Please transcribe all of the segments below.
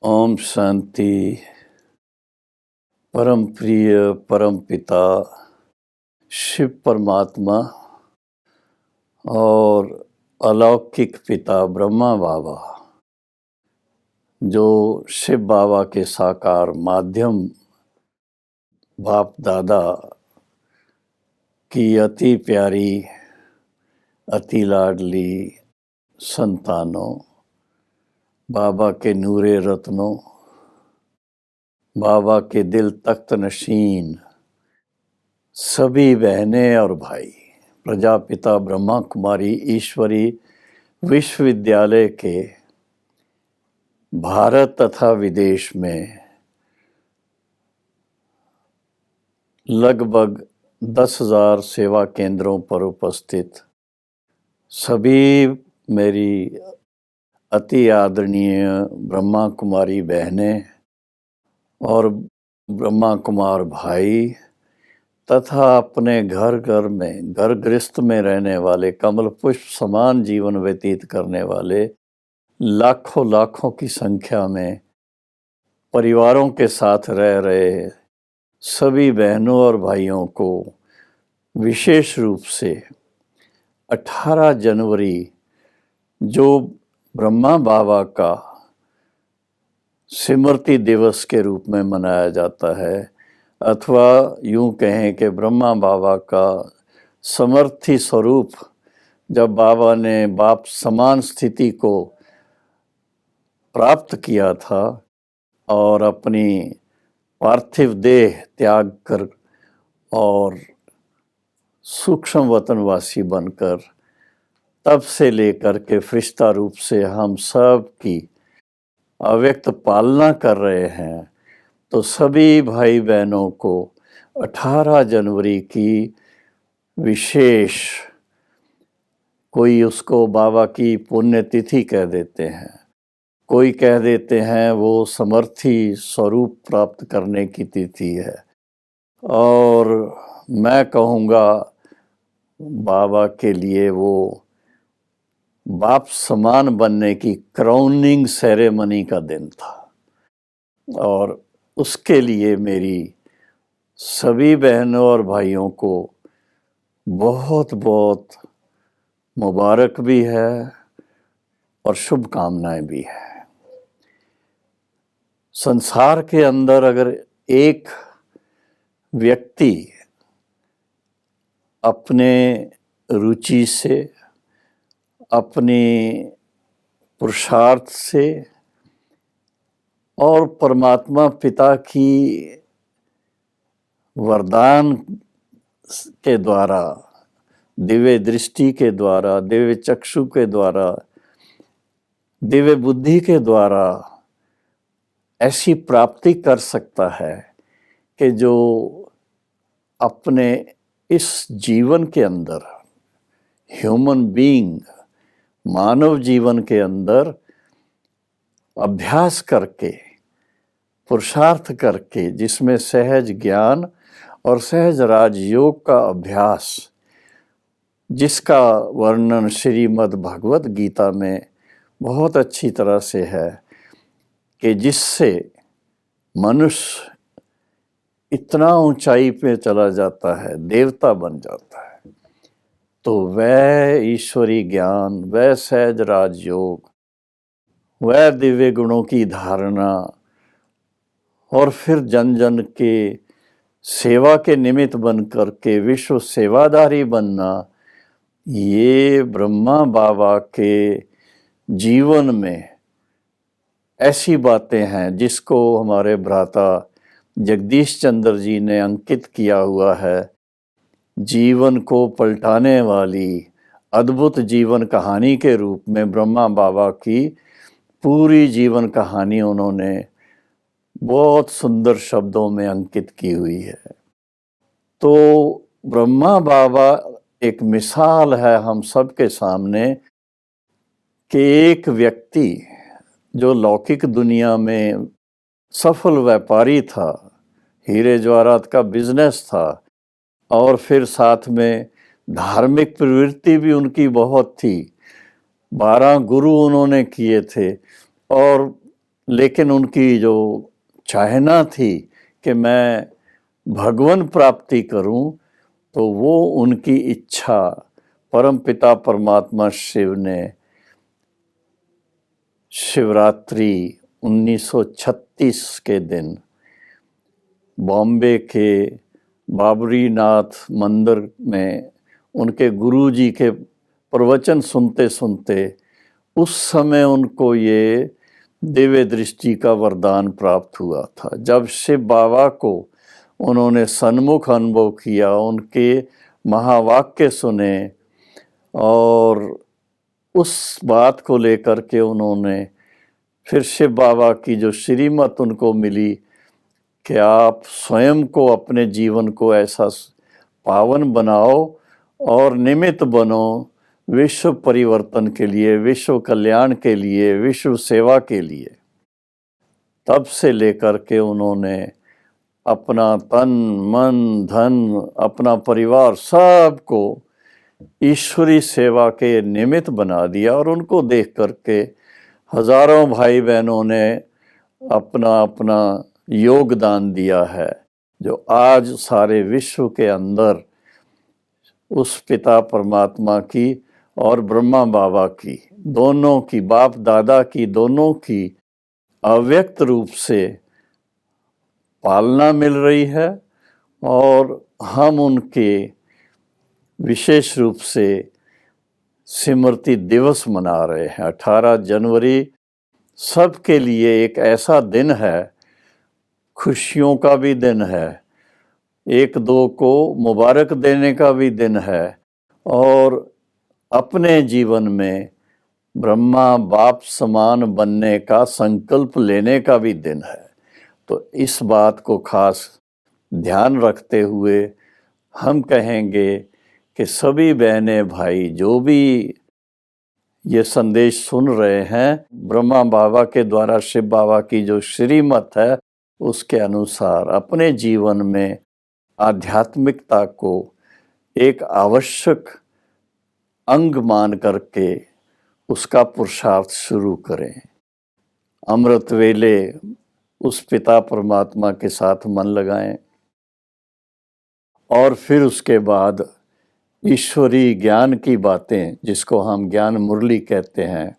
ओम शांति। परम प्रिय परम पिता शिव परमात्मा और अलौकिक पिता ब्रह्मा बाबा, जो शिव बाबा के साकार माध्यम बाप दादा की अति प्यारी अति लाडली संतानों, बाबा के नूरे रत्नों, बाबा के दिल तख्त नशीन सभी बहनें और भाई, प्रजापिता ब्रह्मा कुमारी ईश्वरी विश्वविद्यालय के भारत तथा विदेश में लगभग 10,000 सेवा केंद्रों पर उपस्थित सभी मेरी अति आदरणीय ब्रह्मा कुमारी बहनें और ब्रह्मा कुमार भाई तथा अपने घर घर में घर गृहस्थ में रहने वाले कमल पुष्प समान जीवन व्यतीत करने वाले लाखों लाखों की संख्या में परिवारों के साथ रह रहे सभी बहनों और भाइयों को विशेष रूप से 18 जनवरी जो ब्रह्मा बाबा का स्मृति दिवस के रूप में मनाया जाता है, अथवा यूं कहें कि ब्रह्मा बाबा का समर्थी स्वरूप, जब बाबा ने बाप समान स्थिति को प्राप्त किया था और अपनी पार्थिव देह त्याग कर और सूक्ष्म वतनवासी बनकर तब से लेकर के फरिश्ता रूप से हम सब की अव्यक्त पालना कर रहे हैं, तो सभी भाई बहनों को 18 जनवरी की विशेष, कोई उसको बाबा की पुण्यतिथि कह देते हैं, कोई कह देते हैं वो समर्थी स्वरूप प्राप्त करने की तिथि है, और मैं कहूँगा बाबा के लिए वो बाप समान बनने की क्राउनिंग सेरेमनी का दिन था। और उसके लिए मेरी सभी बहनों और भाइयों को बहुत बहुत मुबारक भी है और शुभकामनाएं भी है। संसार के अंदर अगर एक व्यक्ति अपने रुचि से, अपनी पुरुषार्थ से और परमात्मा पिता की वरदान के द्वारा, दिव्य दृष्टि के द्वारा, दिव्य चक्षु के द्वारा, दिव्य बुद्धि के द्वारा ऐसी प्राप्ति कर सकता है कि जो अपने इस जीवन के अंदर, ह्यूमन बीइंग, मानव जीवन के अंदर अभ्यास करके, पुरुषार्थ करके, जिसमें सहज ज्ञान और सहज राजयोग का अभ्यास, जिसका वर्णन श्रीमद् भगवत गीता में बहुत अच्छी तरह से है, कि जिससे मनुष्य इतना ऊंचाई पे चला जाता है, देवता बन जाता है, तो वह ईश्वरी ज्ञान, वह सहज राजयोग, वह दिव्य गुणों की धारणा और फिर जन जन के सेवा के निमित्त बनकर के विश्व सेवादारी बनना, ये ब्रह्मा बाबा के जीवन में ऐसी बातें हैं जिसको हमारे भ्राता जगदीश चंद्र जी ने अंकित किया हुआ है। जीवन को पलटाने वाली अद्भुत जीवन कहानी के रूप में ब्रह्मा बाबा की पूरी जीवन कहानी उन्होंने बहुत सुंदर शब्दों में अंकित की हुई है। तो ब्रह्मा बाबा एक मिसाल है हम सब के सामने कि एक व्यक्ति जो लौकिक दुनिया में सफल व्यापारी था, हीरे जवाहरात का बिजनेस था, और फिर साथ में धार्मिक प्रवृत्ति भी उनकी बहुत थी, 12 गुरु उन्होंने किए थे, और लेकिन उनकी जो चाहना थी कि मैं भगवान प्राप्ति करूं, तो वो उनकी इच्छा परम पिता परमात्मा शिव ने शिवरात्रि 1936 के दिन बॉम्बे के बाबरी नाथ मंदिर में उनके गुरुजी के प्रवचन सुनते सुनते उस समय उनको ये दिव्य दृष्टि का वरदान प्राप्त हुआ था। जब शिव बाबा को उन्होंने सन्मुख अनुभव किया, उनके महावाक्य सुने और उस बात को लेकर के उन्होंने फिर शिव बाबा की जो श्रीमत उनको मिली कि आप स्वयं को, अपने जीवन को ऐसा पावन बनाओ और निमित्त बनो विश्व परिवर्तन के लिए, विश्व कल्याण के लिए, विश्व सेवा के लिए। तब से लेकर के उन्होंने अपना तन मन धन, अपना परिवार सबको ईश्वरी सेवा के निमित्त बना दिया और उनको देख करके हजारों भाई बहनों ने अपना अपना योगदान दिया है, जो आज सारे विश्व के अंदर उस पिता परमात्मा की और ब्रह्मा बाबा की, दोनों की, बाप दादा की, दोनों की अव्यक्त रूप से पालना मिल रही है और हम उनके विशेष रूप से स्मृति दिवस मना रहे हैं। 18 जनवरी सबके लिए एक ऐसा दिन है, खुशियों का भी दिन है, एक दो को मुबारक देने का भी दिन है और अपने जीवन में ब्रह्मा बाप समान बनने का संकल्प लेने का भी दिन है। तो इस बात को खास ध्यान रखते हुए हम कहेंगे कि सभी बहनें भाई जो भी ये संदेश सुन रहे हैं, ब्रह्मा बाबा के द्वारा शिव बाबा की जो श्रीमत है उसके अनुसार अपने जीवन में आध्यात्मिकता को एक आवश्यक अंग मान करके उसका पुरुषार्थ शुरू करें। अमृत वेले उस पिता परमात्मा के साथ मन लगाएं और फिर उसके बाद ईश्वरी ज्ञान की बातें, जिसको हम ज्ञान मुरली कहते हैं,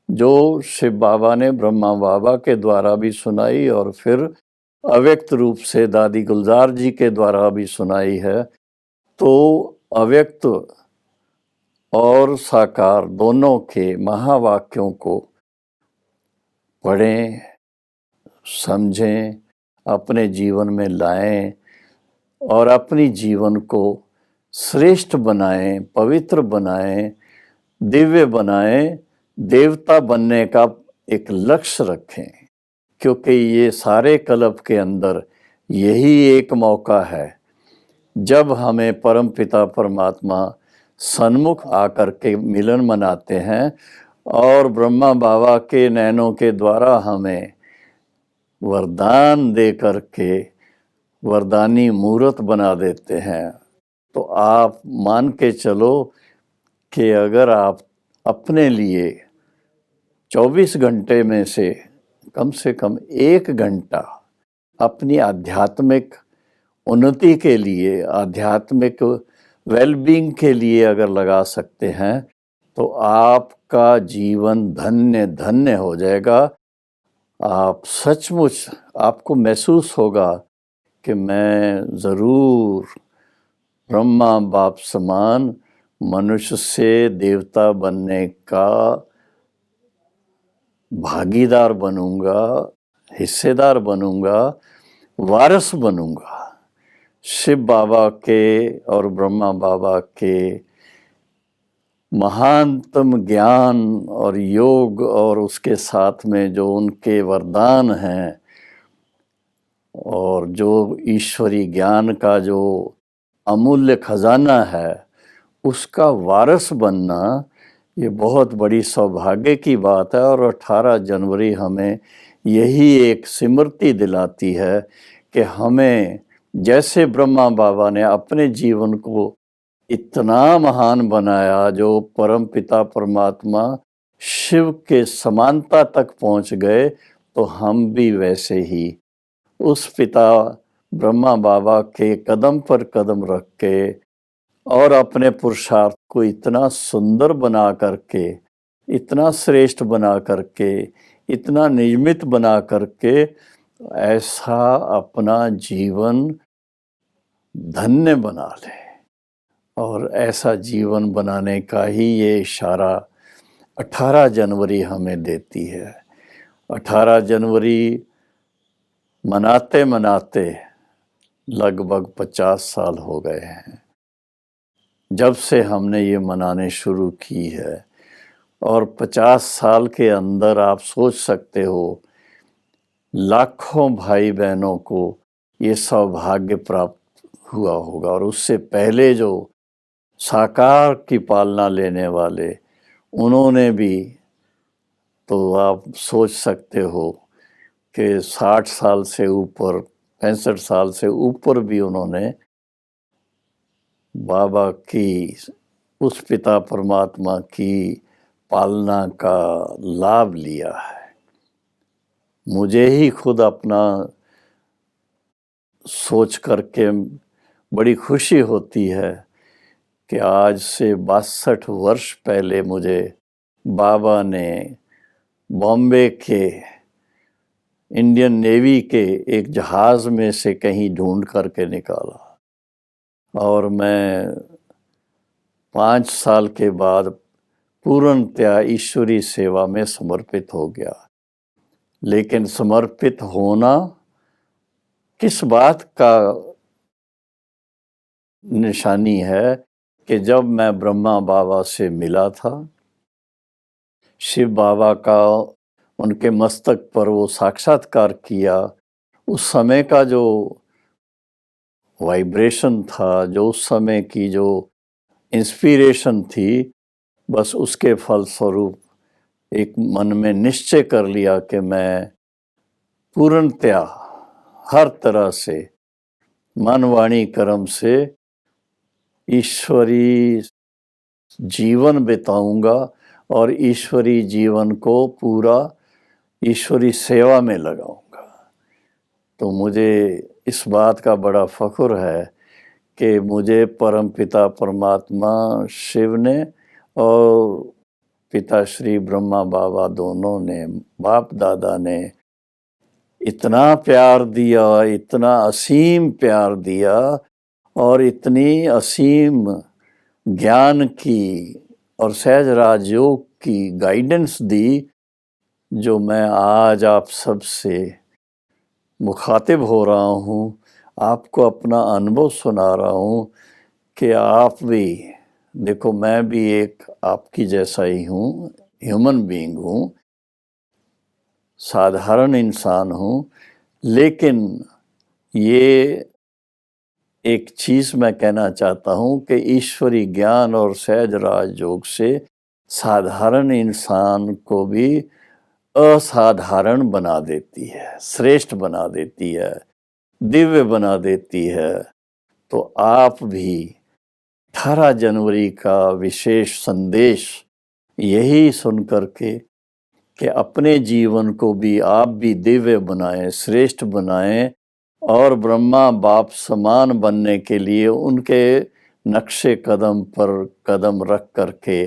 जो शिव बाबा ने ब्रह्मा बाबा के द्वारा भी सुनाई और फिर अव्यक्त रूप से दादी गुलजार जी के द्वारा भी सुनाई है। तो अव्यक्त और साकार दोनों के महावाक्यों को पढ़ें, समझें, अपने जीवन में लाएं और अपनी जीवन को श्रेष्ठ बनाएं, पवित्र बनाएं, दिव्य बनाएं, देवता बनने का एक लक्ष्य रखें, क्योंकि ये सारे कल्प के अंदर यही एक मौका है जब हमें परम पिता परमात्मा सन्मुख आकर के मिलन मनाते हैं और ब्रह्मा बाबा के नैनों के द्वारा हमें वरदान दे करके वरदानी मूर्त बना देते हैं। तो आप मान के चलो कि अगर आप अपने लिए 24 घंटे में से कम 1 घंटा अपनी आध्यात्मिक उन्नति के लिए, आध्यात्मिक वेलबींग के लिए अगर लगा सकते हैं तो आपका जीवन धन्य धन्य हो जाएगा। आप सचमुच, आपको महसूस होगा कि मैं ज़रूर ब्रह्मा बाप समान मनुष्य से देवता बनने का भागीदार बनूंगा, हिस्सेदार बनूंगा, वारस बनूंगा। शिव बाबा के और ब्रह्मा बाबा के महानतम ज्ञान और योग और उसके साथ में जो उनके वरदान हैं और जो ईश्वरी ज्ञान का जो अमूल्य खजाना है, उसका वारस बनना ये बहुत बड़ी सौभाग्य की बात है। और 18 जनवरी हमें यही एक स्मृति दिलाती है कि हमें जैसे ब्रह्मा बाबा ने अपने जीवन को इतना महान बनाया, जो परम पिता परमात्मा शिव के समानता तक पहुंच गए, तो हम भी वैसे ही उस पिता ब्रह्मा बाबा के कदम पर कदम रख के और अपने पुरुषार्थ को इतना सुंदर बना करके, इतना श्रेष्ठ बना करके, इतना नियमित बना करके ऐसा अपना जीवन धन्य बना ले। और ऐसा जीवन बनाने का ही ये इशारा 18 जनवरी हमें देती है। 18 जनवरी मनाते मनाते लगभग 50 साल हो गए हैं जब से हमने ये मनाने शुरू की है। और 50 साल के अंदर आप सोच सकते हो लाखों भाई बहनों को ये सौभाग्य प्राप्त हुआ होगा। और उससे पहले जो साकार की पालना लेने वाले, उन्होंने भी, तो आप सोच सकते हो कि 60 साल से ऊपर, 65 साल से ऊपर भी उन्होंने बाबा की, उस पिता परमात्मा की पालना का लाभ लिया है। मुझे ही खुद अपना सोच करके बड़ी खुशी होती है कि आज से 62 वर्ष पहले मुझे बाबा ने बॉम्बे के इंडियन नेवी के एक जहाज़ में से कहीं ढूंढ करके निकाला और मैं 5 साल के बाद पूर्णतया ईश्वरी सेवा में समर्पित हो गया। लेकिन समर्पित होना किस बात का निशानी है कि जब मैं ब्रह्मा बाबा से मिला था, शिव बाबा का उनके मस्तक पर वो साक्षात्कार किया, उस समय का जो वाइब्रेशन था, जो उस समय की जो इंस्पिरेशन थी, बस उसके फलस्वरूप एक मन में निश्चय कर लिया कि मैं पूर्णतया हर तरह से मन वाणी कर्म से ईश्वरी जीवन बिताऊंगा और ईश्वरी जीवन को पूरा ईश्वरी सेवा में लगाऊंगा। तो मुझे इस बात का बड़ा फख्र है कि मुझे परमपिता परमात्मा शिव ने और पिता श्री ब्रह्मा बाबा दोनों ने, बाप दादा ने इतना प्यार दिया, इतना असीम प्यार दिया और इतनी असीम ज्ञान की और सहज राजयोग की गाइडेंस दी, जो मैं आज आप सबसे मुखातिब हो रहा हूँ, आपको अपना अनुभव सुना रहा हूँ कि आप भी देखो, मैं भी एक आपकी जैसा ही हूँ, ह्यूमन बीइंग हूँ, साधारण इंसान हूँ। लेकिन ये एक चीज़ मैं कहना चाहता हूँ कि ईश्वरी ज्ञान और सहज राजयोग से साधारण इंसान को भी असाधारण बना देती है, श्रेष्ठ बना देती है, दिव्य बना देती है। तो आप भी 18 जनवरी का विशेष संदेश यही सुन करके कि अपने जीवन को भी आप भी दिव्य बनाएं, श्रेष्ठ बनाएं और ब्रह्मा बाप समान बनने के लिए उनके नक्शे कदम पर कदम रख करके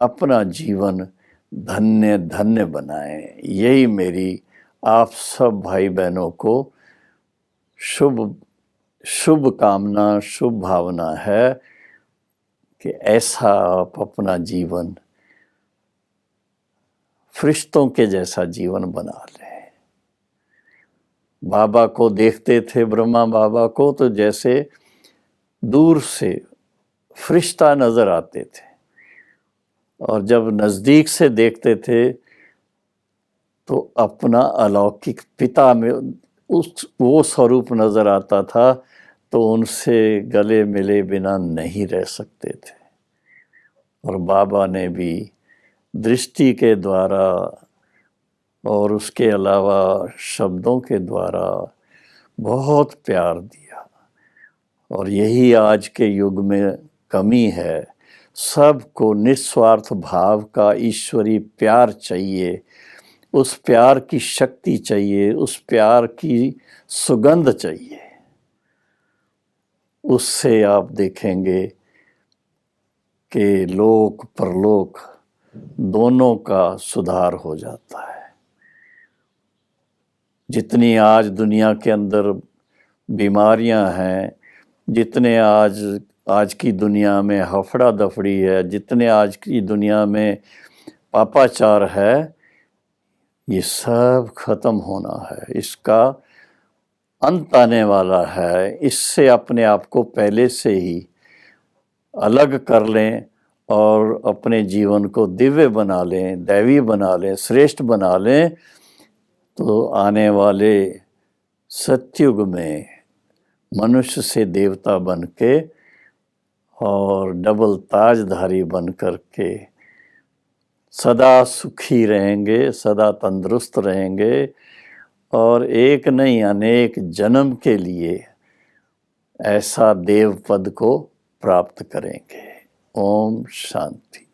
अपना जीवन धन्य धन्य बनाएं। यही मेरी आप सब भाई बहनों को शुभ कामना, शुभ भावना है कि ऐसा आप अपना जीवन फरिश्तों के जैसा जीवन बना लें। बाबा को देखते थे, ब्रह्मा बाबा को, तो जैसे दूर से फरिश्ता नजर आते थे और जब नज़दीक से देखते थे तो अपना अलौकिक पिता में वो स्वरूप नजर आता था, तो उनसे गले मिले बिना नहीं रह सकते थे। और बाबा ने भी दृष्टि के द्वारा और उसके अलावा शब्दों के द्वारा बहुत प्यार दिया। और यही आज के युग में कमी है, सबको निस्वार्थ भाव का ईश्वरी प्यार चाहिए। उस प्यार की शक्ति चाहिए, उस प्यार की सुगंध चाहिए। उससे आप देखेंगे कि लोक परलोक दोनों का सुधार हो जाता है। जितनी आज दुनिया के अंदर बीमारियां हैं, जितने आज की दुनिया में हफड़ा दफड़ी है, जितने आज की दुनिया में पापाचार है, ये सब खत्म होना है, इसका अंत आने वाला है। इससे अपने आप को पहले से ही अलग कर लें और अपने जीवन को दिव्य बना लें, दैवी बना लें, श्रेष्ठ बना लें, तो आने वाले सतयुग में मनुष्य से देवता बन के और डबल ताजधारी बन कर के सदा सुखी रहेंगे, सदा तंदुरुस्त रहेंगे और एक नहीं अनेक जन्म के लिए ऐसा देव पद को प्राप्त करेंगे। ओम शांति।